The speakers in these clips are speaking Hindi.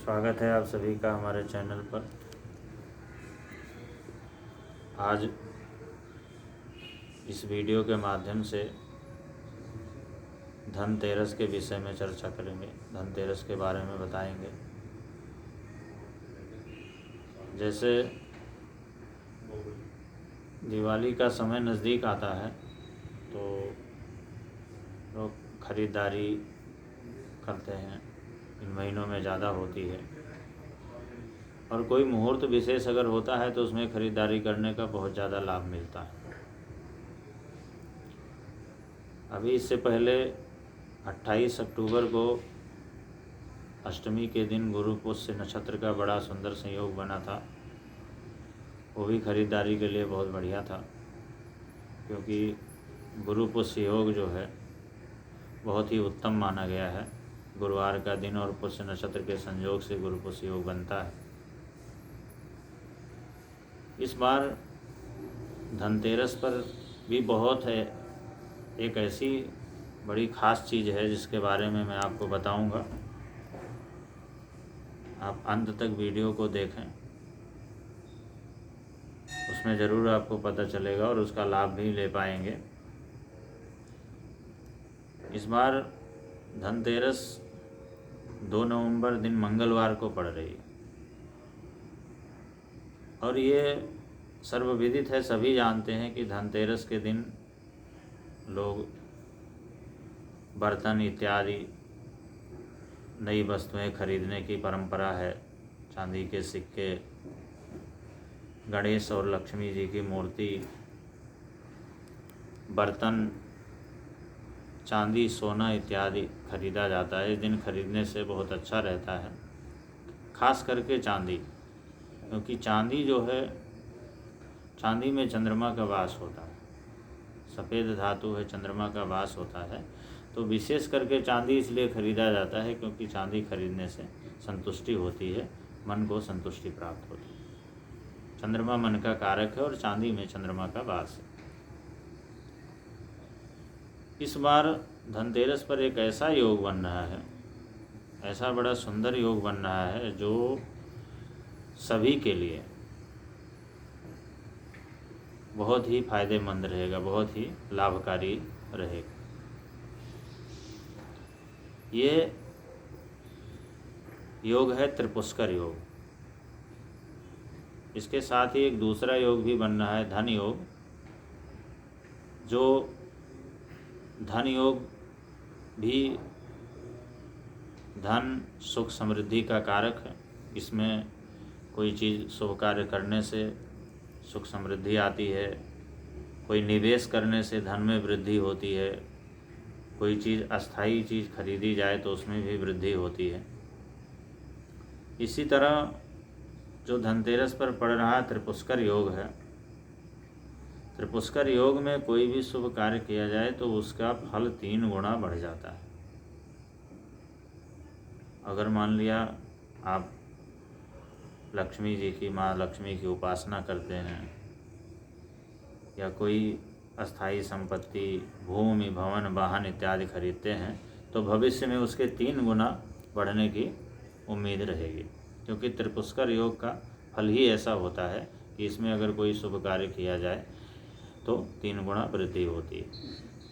स्वागत है आप सभी का हमारे चैनल पर। आज इस वीडियो के माध्यम से धनतेरस के विषय में चर्चा करेंगे। धनतेरस के बारे में बताएंगे। जैसे दिवाली का समय नज़दीक आता है तो लोग ख़रीदारी करते हैं, इन महीनों में ज़्यादा होती है। और कोई मुहूर्त विशेष अगर होता है तो उसमें ख़रीदारी करने का बहुत ज़्यादा लाभ मिलता है। अभी इससे पहले 28 अक्टूबर को अष्टमी के दिन गुरु पुष्य नक्षत्र का बड़ा सुंदर संयोग बना था। वो भी ख़रीदारी के लिए बहुत बढ़िया था, क्योंकि गुरु पुष्य योग जो है बहुत ही उत्तम माना गया है। गुरुवार का दिन और पुष्य नक्षत्र के संयोग से गुरु पुष्य योग बनता है। इस बार धनतेरस पर भी बहुत है, एक ऐसी बड़ी ख़ास चीज़ है जिसके बारे में मैं आपको बताऊंगा। आप अंत तक वीडियो को देखें, उसमें ज़रूर आपको पता चलेगा और उसका लाभ भी ले पाएंगे। इस बार धनतेरस 2 नवंबर दिन मंगलवार को पड़ रही है और ये सर्वविदित है, सभी जानते हैं कि धनतेरस के दिन लोग बर्तन इत्यादि नई वस्तुएं खरीदने की परंपरा है। चांदी के सिक्के, गणेश और लक्ष्मी जी की मूर्ति, बर्तन, चांदी, सोना इत्यादि खरीदा जाता है। इस दिन खरीदने से बहुत अच्छा रहता है, खास करके चांदी, क्योंकि चांदी जो है, चांदी में चंद्रमा का वास होता है, सफ़ेद धातु है, चंद्रमा का वास होता है। तो विशेष करके चांदी इसलिए खरीदा जाता है क्योंकि चांदी खरीदने से संतुष्टि होती है, मन को संतुष्टि प्राप्त होती है। चंद्रमा मन का कारक है और चांदी में चंद्रमा का वास है। इस बार धनतेरस पर एक ऐसा योग बन रहा है, ऐसा बड़ा सुंदर योग बन रहा है जो सभी के लिए बहुत ही फायदेमंद रहेगा, बहुत ही लाभकारी रहेगा। ये योग है त्रिपुष्कर योग। इसके साथ ही एक दूसरा योग भी बन रहा है, धन योग। जो धन योग भी धन, सुख, समृद्धि का कारक है। इसमें कोई चीज़ शुभ कार्य करने से सुख समृद्धि आती है, कोई निवेश करने से धन में वृद्धि होती है, कोई चीज़ अस्थाई चीज़ खरीदी जाए तो उसमें भी वृद्धि होती है। इसी तरह जो धनतेरस पर पड़ रहा त्रिपुष्कर योग है, त्रिपुष्कर योग में कोई भी शुभ कार्य किया जाए तो उसका फल 3 गुना बढ़ जाता है। अगर मान लिया आप लक्ष्मी जी की, माँ लक्ष्मी की उपासना करते हैं, या कोई अस्थाई संपत्ति, भूमि, भवन, वाहन इत्यादि खरीदते हैं, तो भविष्य में उसके 3 गुना बढ़ने की उम्मीद रहेगी, क्योंकि त्रिपुष्कर योग का फल ही ऐसा होता है कि इसमें अगर कोई शुभ कार्य किया जाए तो 3 गुना वृद्धि होती है।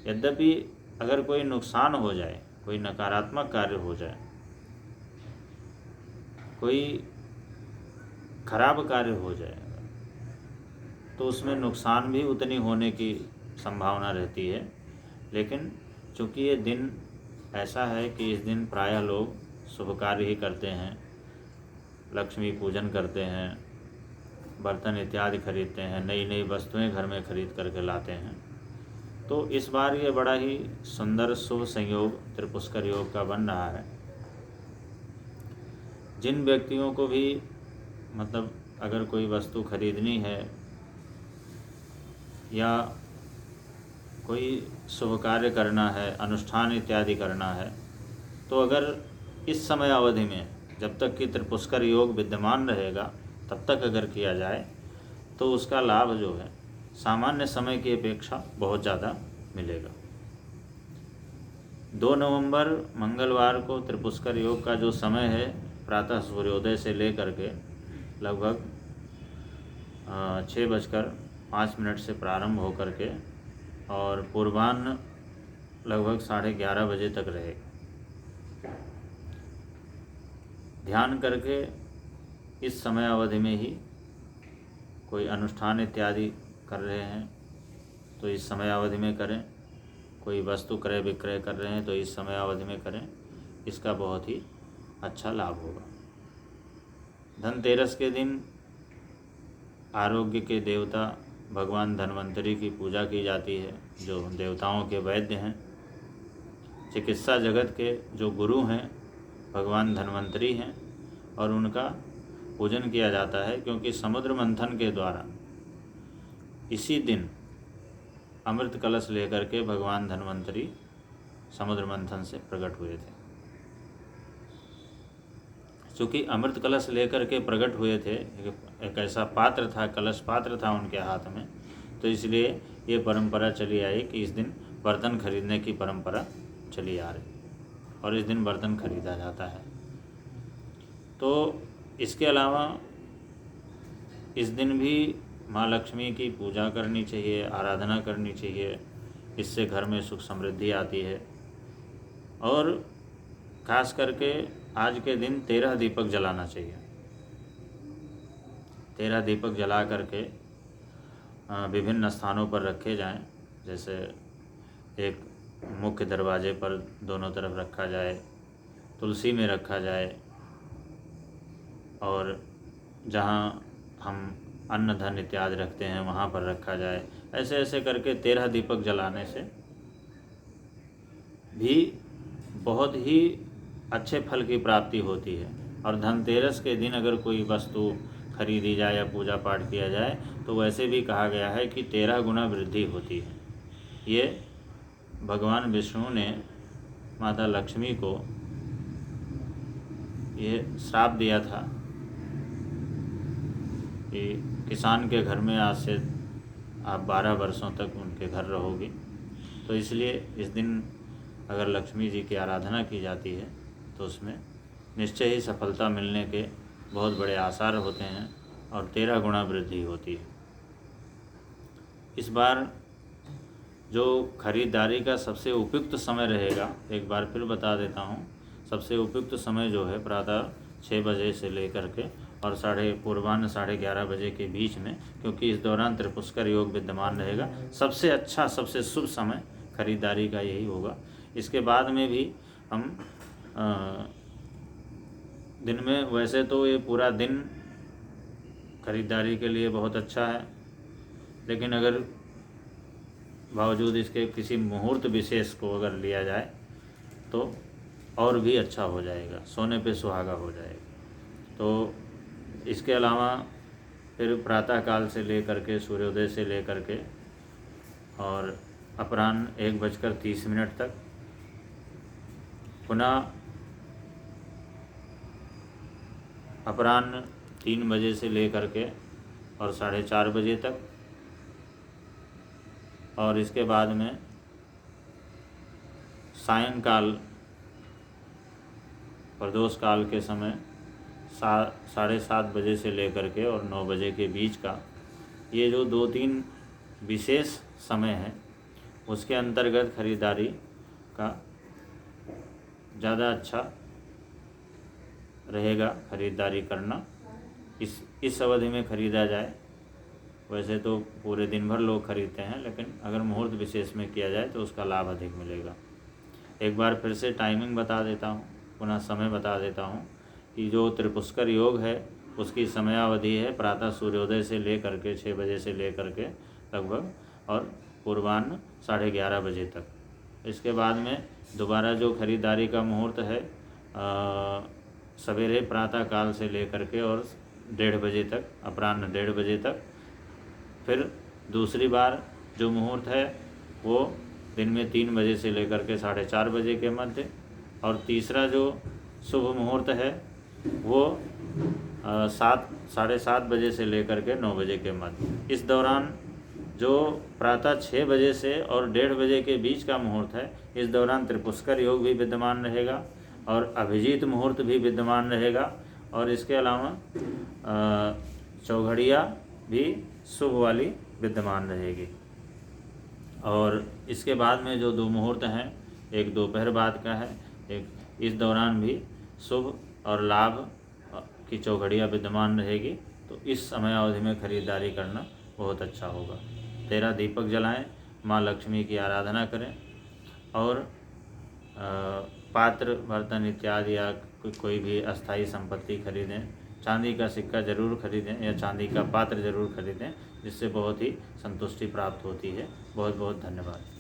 यद्यपि अगर कोई नुकसान हो जाए, कोई नकारात्मक कार्य हो जाए, कोई खराब कार्य हो जाए, तो उसमें नुकसान भी उतनी होने की संभावना रहती है। लेकिन चूँकि ये दिन ऐसा है कि इस दिन प्रायः लोग शुभ कार्य ही करते हैं, लक्ष्मी पूजन करते हैं, बर्तन इत्यादि खरीदते हैं, नई नई वस्तुएं घर में खरीद करके लाते हैं, तो इस बार ये बड़ा ही सुंदर शुभ संयोग त्रिपुष्कर योग का बन रहा है। जिन व्यक्तियों को भी मतलब अगर कोई वस्तु खरीदनी है या कोई शुभ कार्य करना है, अनुष्ठान इत्यादि करना है, तो अगर इस समय अवधि में, जब तक कि त्रिपुष्कर योग विद्यमान रहेगा, तब तक अगर किया जाए तो उसका लाभ जो है सामान्य समय की अपेक्षा बहुत ज़्यादा मिलेगा। 2 नवंबर मंगलवार को त्रिपुष्कर योग का जो समय है प्रातः सूर्योदय से लेकर के लगभग 6:05 से प्रारंभ होकर के और पूर्वाह्न लगभग 11:30 बजे तक रहे। ध्यान करके इस समय अवधि में ही कोई अनुष्ठान इत्यादि कर रहे हैं तो इस समय अवधि में करें, कोई वस्तु क्रय विक्रय कर रहे हैं तो इस समय अवधि में करें, इसका बहुत ही अच्छा लाभ होगा। धनतेरस के दिन आरोग्य के देवता भगवान धन्वंतरी की पूजा की जाती है, जो देवताओं के वैद्य हैं। चिकित्सा जगत के जो गुरु हैं भगवान धन्वंतरी हैं और उनका पूजन किया जाता है, क्योंकि समुद्र मंथन के द्वारा इसी दिन अमृत कलश लेकर के भगवान धन्वंतरी समुद्र मंथन से प्रकट हुए थे। चूँकि अमृत कलश लेकर के प्रकट हुए थे, एक ऐसा पात्र था, कलश पात्र था उनके हाथ में, तो इसलिए ये परंपरा चली आई कि इस दिन बर्तन खरीदने की परंपरा चली आ रही और इस दिन बर्तन खरीदा जाता है। तो इसके अलावा इस दिन भी माँ लक्ष्मी की पूजा करनी चाहिए, आराधना करनी चाहिए, इससे घर में सुख समृद्धि आती है। और खास करके आज के दिन 13 दीपक जलाना चाहिए। 13 दीपक जला करके विभिन्न स्थानों पर रखे जाएं, जैसे एक मुख्य दरवाजे पर दोनों तरफ रखा जाए, तुलसी में रखा जाए, और जहाँ हम अन्न धन इत्यादि रखते हैं वहाँ पर रखा जाए। ऐसे ऐसे करके 13 दीपक जलाने से भी बहुत ही अच्छे फल की प्राप्ति होती है। और धनतेरस के दिन अगर कोई वस्तु खरीदी जाए या पूजा पाठ किया जाए तो वैसे भी कहा गया है कि 13 गुना वृद्धि होती है। ये भगवान विष्णु ने माता लक्ष्मी को ये श्राप दिया था कि किसान के घर में आज से आप 12 वर्षों तक उनके घर रहोगी। तो इसलिए इस दिन अगर लक्ष्मी जी की आराधना की जाती है तो उसमें निश्चय ही सफलता मिलने के बहुत बड़े आसार होते हैं और 13 गुना वृद्धि होती है। इस बार जो खरीदारी का सबसे उपयुक्त समय रहेगा, एक बार फिर बता देता हूँ, सबसे उपयुक्त समय जो है प्रातः 6 बजे से लेकर के और पूर्वाह्न 11:30 बजे के बीच में, क्योंकि इस दौरान त्रिपुष्कर योग विद्यमान रहेगा। सबसे अच्छा, सबसे शुभ समय खरीदारी का यही होगा। इसके बाद में भी हम दिन में, वैसे तो ये पूरा दिन खरीदारी के लिए बहुत अच्छा है, लेकिन अगर बावजूद इसके किसी मुहूर्त विशेष को अगर लिया जाए तो और भी अच्छा हो जाएगा, सोने पे सुहागा हो जाएगा। तो इसके अलावा फिर प्रातः काल से लेकर के, सूर्योदय से लेकर के और अपराह्न 1:30 तक, पुनः अपराह्न 3 बजे से लेकर के और 4:30 बजे तक, और इसके बाद में सायंकाल प्रदोष काल के समय 7:30 बजे से लेकर के और 9 बजे के बीच का, ये जो 2-3 विशेष समय है उसके अंतर्गत खरीदारी का ज़्यादा अच्छा रहेगा खरीदारी करना। इस अवधि में ख़रीदा जाए। वैसे तो पूरे दिन भर लोग खरीदते हैं, लेकिन अगर मुहूर्त विशेष में किया जाए तो उसका लाभ अधिक मिलेगा। एक बार फिर से टाइमिंग बता देता हूँ, पुनः समय बता देता हूँ कि जो त्रिपुष्कर योग है उसकी समयावधि है प्रातः सूर्योदय से लेकर के 6 बजे से लेकर के लगभग और पूर्वाह्न 11:30 बजे तक। इसके बाद में दोबारा जो खरीदारी का मुहूर्त है सवेरे प्रातः काल से लेकर के और 1:30 बजे तक, अपराह्न 1:30 बजे तक। फिर दूसरी बार जो मुहूर्त है वो दिन में 3 बजे से लेकर के 4:30 बजे के मध्य, और तीसरा जो शुभ मुहूर्त है वो 7-7:30 बजे से लेकर के 9 बजे के मध्य। इस दौरान जो प्रातः 6 बजे से और 1:30 बजे के बीच का मुहूर्त है, इस दौरान त्रिपुष्कर योग भी विद्यमान रहेगा और अभिजीत मुहूर्त भी विद्यमान रहेगा। और इसके अलावा चौघड़िया भी शुभ वाली विद्यमान रहेगी। और इसके बाद में जो 2 मुहूर्त हैं, एक दोपहर बाद का है, एक इस दौरान भी शुभ और लाभ की चौघड़िया विद्यमान रहेगी। तो इस समय अवधि में खरीदारी करना बहुत अच्छा होगा। 13 दीपक जलाएं, माँ लक्ष्मी की आराधना करें और पात्र बर्तन इत्यादि या कोई भी अस्थाई संपत्ति खरीदें। चांदी का सिक्का जरूर खरीदें या चांदी का पात्र जरूर खरीदें, जिससे बहुत ही संतुष्टि प्राप्त होती है। बहुत बहुत धन्यवाद।